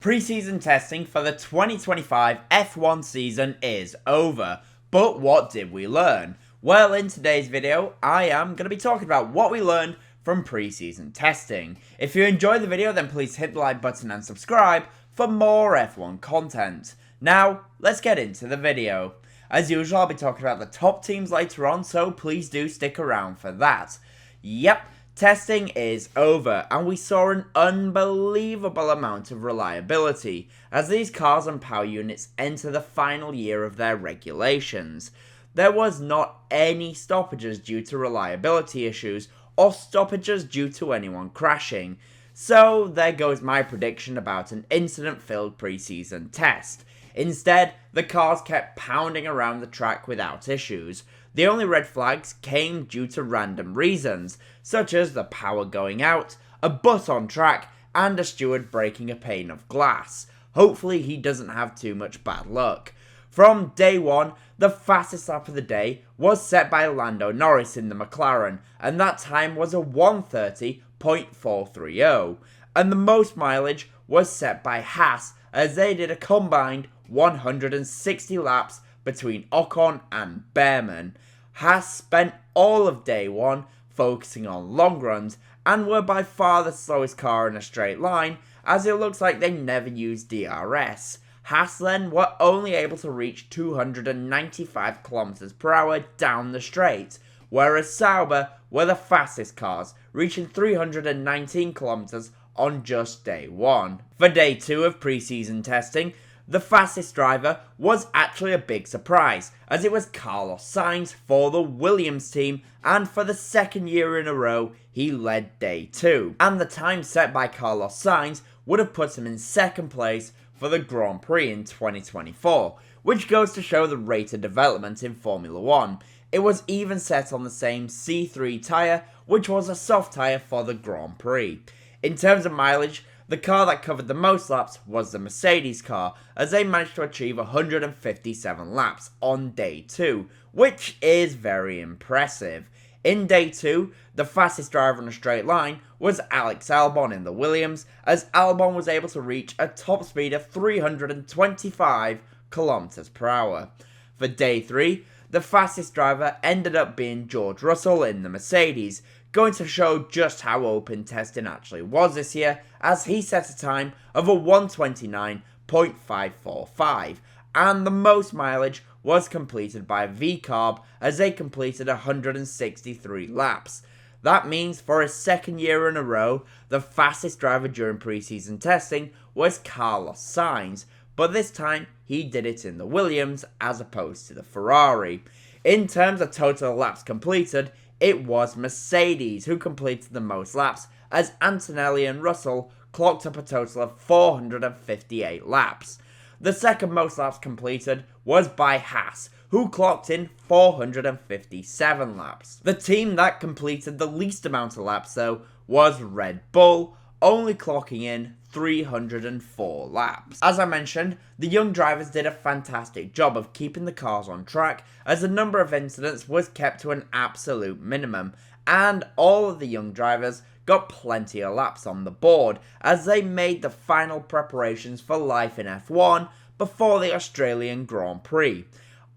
Pre-season testing for the 2025 F1 season is over, but what did we learn? Well, in today's video, I am going to be talking about what we learned from pre-season testing. If you enjoyed the video, then please hit the like button and subscribe for more F1 content. Now, let's get into the video. As usual, I'll be talking about the top teams later on, so please do stick around for that. Yep. Testing is over, and we saw an unbelievable amount of reliability as these cars and power units enter the final year of their regulations. There was not any stoppages due to reliability issues or stoppages due to anyone crashing. So there goes my prediction about an incident-filled preseason test. Instead, the cars kept pounding around the track without issues. The only red flags came due to random reasons, such as the power going out, a bus on track, and a steward breaking a pane of glass. Hopefully he doesn't have too much bad luck. From day one, the fastest lap of the day was set by Lando Norris in the Mclaren, and that time was a 1:30.430. And the most mileage was set by Haas, as they did a combined 160 laps between Ocon and Behrman. Haas spent all of day one focusing on long runs and were by far the slowest car in a straight line, as it looks like they never used DRS. Haas then were only able to reach 295 km per hour down the straight, whereas Sauber were the fastest cars, reaching 319 km on just day one. For day two of preseason testing, the fastest driver was actually a big surprise, as it was Carlos Sainz for the Williams team, and for the second year in a row, he led day two. And the time set by Carlos Sainz would have put him in second place for the Grand Prix in 2024, which goes to show the rate of development in Formula 1. It was even set on the same C3 tyre, which was a soft tyre for the Grand Prix. In terms of mileage, the car that covered the most laps was the Mercedes car, as they managed to achieve 157 laps on day two, which is very impressive. In day two, the fastest driver in a straight line was Alex Albon in the Williams, as Albon was able to reach a top speed of 325 km per hour. For day three, the fastest driver ended up being George Russell in the Mercedes, going to show just how open testing actually was this year, as he set a time of a 1:29.545, and the most mileage was completed by VCarb, as they completed 163 laps. That means for a second year in a row, the fastest driver during preseason testing was Carlos Sainz, but this time he did it in the Williams as opposed to the Ferrari. In terms of total laps completed, it was Mercedes who completed the most laps, as Antonelli and Russell clocked up a total of 458 laps. The second most laps completed was by Haas, who clocked in 457 laps. The team that completed the least amount of laps, though, was Red Bull, only clocking in 304 laps. As I mentioned, the young drivers did a fantastic job of keeping the cars on track, as the number of incidents was kept to an absolute minimum, and all of the young drivers got plenty of laps on the board as they made the final preparations for life in F1 before the Australian Grand Prix.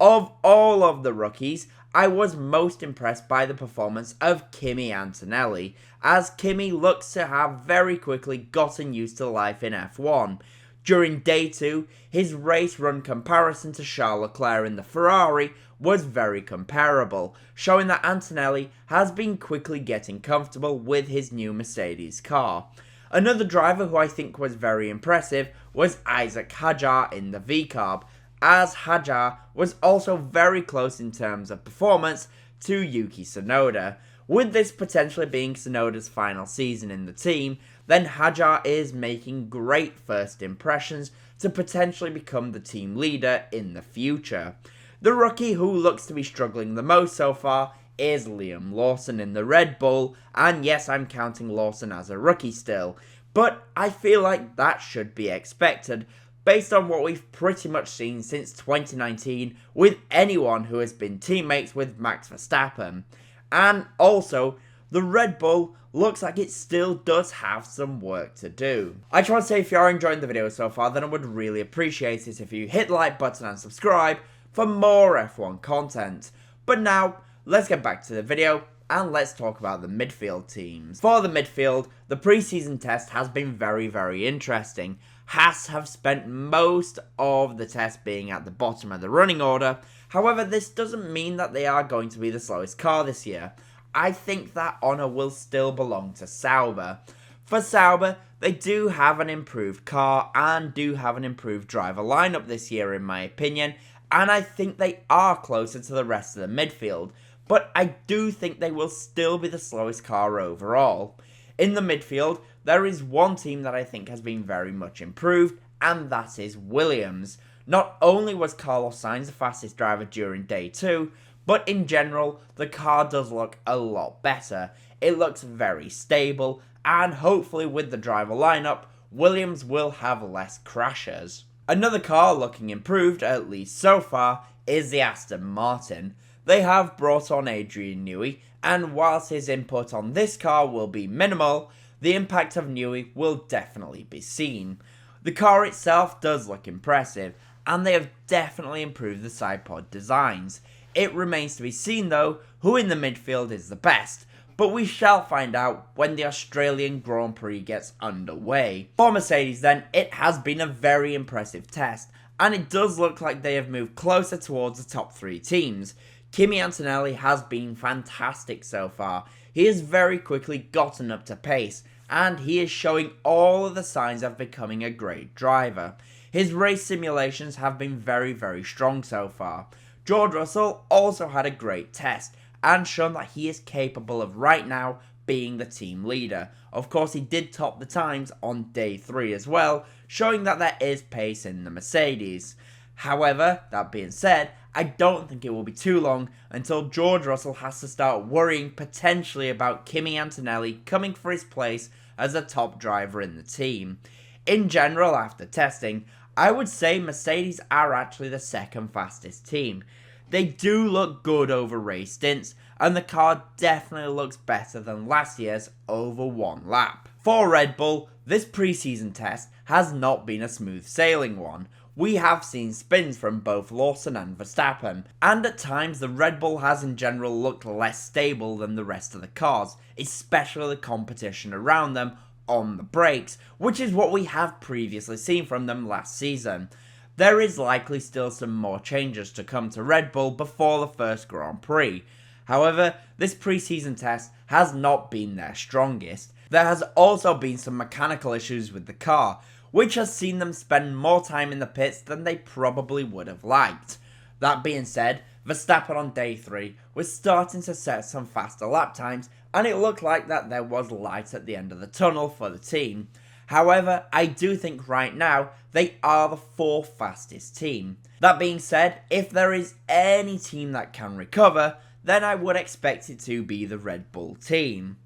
Of all of the rookies, I was most impressed by the performance of Kimi Antonelli, as Kimi looks to have very quickly gotten used to life in F1. During day two, his race run comparison to Charles Leclerc in the Ferrari was very comparable, showing that Antonelli has been quickly getting comfortable with his new Mercedes car. Another driver who I think was very impressive was Isack Hadjar in the VCarb, as Hadjar was also very close in terms of performance to Yuki Tsunoda. With this potentially being Tsunoda's final season in the team, then Hadjar is making great first impressions to potentially become the team leader in the future. The rookie who looks to be struggling the most so far is Lawson in the Red Bull, and yes, I'm counting Lawson as a rookie still, but I feel like that should be expected, based on what we've pretty much seen since 2019 with anyone who has been teammates with Max Verstappen. And also, the Red Bull looks like it still does have some work to do. I just want to say, if you are enjoying the video so far, then I would really appreciate it if you hit the like button and subscribe for more F1 content. But now, let's get back to the video and let's talk about the midfield teams. For the midfield, the preseason test has been very interesting. Haas have spent most of the test being at the bottom of the running order. However, this doesn't mean that they are going to be the slowest car this year. I think that honour will still belong to Sauber. For Sauber, they do have an improved car and do have an improved driver lineup this year in my opinion, and I think they are closer to the rest of the midfield, but I do think they will still be the slowest car overall. In the midfield, there is one team that I think has been very much improved, and that is Williams. Not only was Carlos Sainz the fastest driver during day 2, but in general, the car does look a lot better. It looks very stable, and hopefully with the driver lineup, Williams will have less crashes. Another car looking improved, at least so far, is the Aston Martin. They have brought on Adrian Newey, and whilst his input on this car will be minimal, the impact of Newey will definitely be seen. The car itself does look impressive, and they have definitely improved the side pod designs. It remains to be seen though who in the midfield is the best, but we shall find out when the Australian Grand Prix gets underway. For Mercedes then, it has been a very impressive test, and it does look like they have moved closer towards the top 3 teams. Kimi Antonelli has been fantastic so far. He has very quickly gotten up to pace, and he is showing all of the signs of becoming a great driver. His race simulations have been very strong so far. George Russell also had a great test, and shown that he is capable of right now being the team leader. Of course, he did top the times on day 3 as well, showing that there is pace in the Mercedes. However, that being said, I don't think it will be too long until George Russell has to start worrying potentially about Kimi Antonelli coming for his place as a top driver in the team. In general, after testing, I would say Mercedes are actually the second fastest team. They do look good over race stints, and the car definitely looks better than last year's over 1 lap. For Red Bull, this preseason test has not been a smooth sailing one. We have seen spins from both Lawson and Verstappen, and at times the Red Bull has in general looked less stable than the rest of the cars, especially the competition around them on the brakes, which is what we have previously seen from them last season. There is likely still some more changes to come to Red Bull before the first Grand Prix. However, this preseason test has not been their strongest. There has also been some mechanical issues with the car, which has seen them spend more time in the pits than they probably would have liked. That being said, Verstappen on day 3 was starting to set some faster lap times, and it looked like that there was light at the end of the tunnel for the team. However, I do think right now they are the 4th fastest team. That being said, if there is any team that can recover, then I would expect it to be the Red Bull team.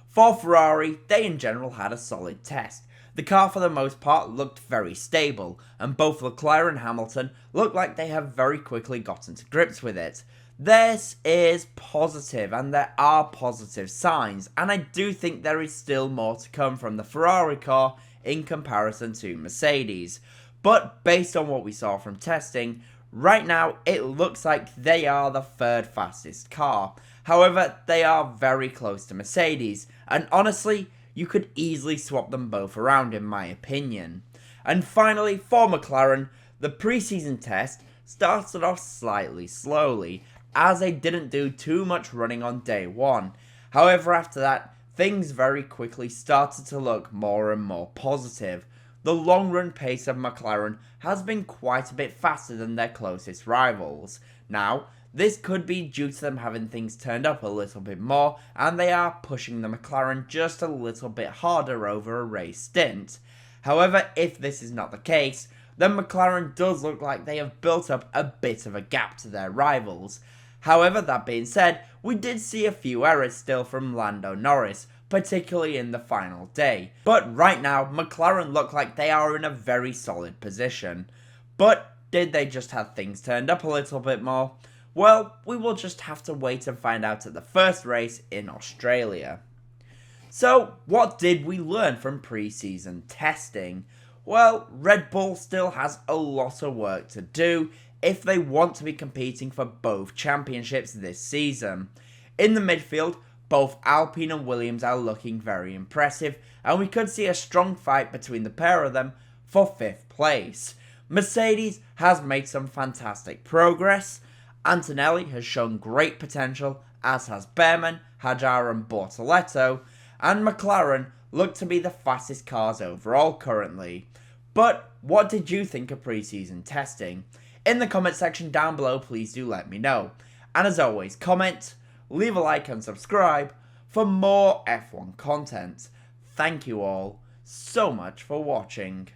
For Ferrari, they in general had a solid test. The car for the most part looked very stable, and both Leclerc and Hamilton look like they have very quickly gotten to grips with it. This is positive, and there are positive signs, and I do think there is still more to come from the Ferrari car in comparison to Mercedes. But based on what we saw from testing, right now it looks like they are the 3rd fastest car. However, they are very close to Mercedes, and honestly, you could easily swap them both around in my opinion. And finally, for McLaren, the preseason test started off slightly slowly, as they didn't do too much running on day 1. However, after that, things very quickly started to look more and more positive. The long run pace of McLaren has been quite a bit faster than their closest rivals. Now, this could be due to them having things turned up a little bit more, and they are pushing the McLaren just a little bit harder over a race stint. However, if this is not the case, then McLaren does look like they have built up a bit of a gap to their rivals. However, that being said, we did see a few errors still from Lando Norris, particularly in the final day. But right now, McLaren look like they are in a very solid position. But did they just have things turned up a little bit more? Well, we will just have to wait and find out at the first race in Australia. So, what did we learn from pre-season testing? Well, Red Bull still has a lot of work to do if they want to be competing for both championships this season. In the midfield, both Alpine and Williams are looking very impressive, and we could see a strong fight between the pair of them for 5th place. Mercedes has made some fantastic progress. Antonelli has shown great potential, as has Behrman, Hadjar and Bortoleto, and McLaren look to be the fastest cars overall currently. But what did you think of pre-season testing? In the comment section down below, please do let me know. And as always, comment, leave a like and subscribe for more F1 content. Thank you all so much for watching.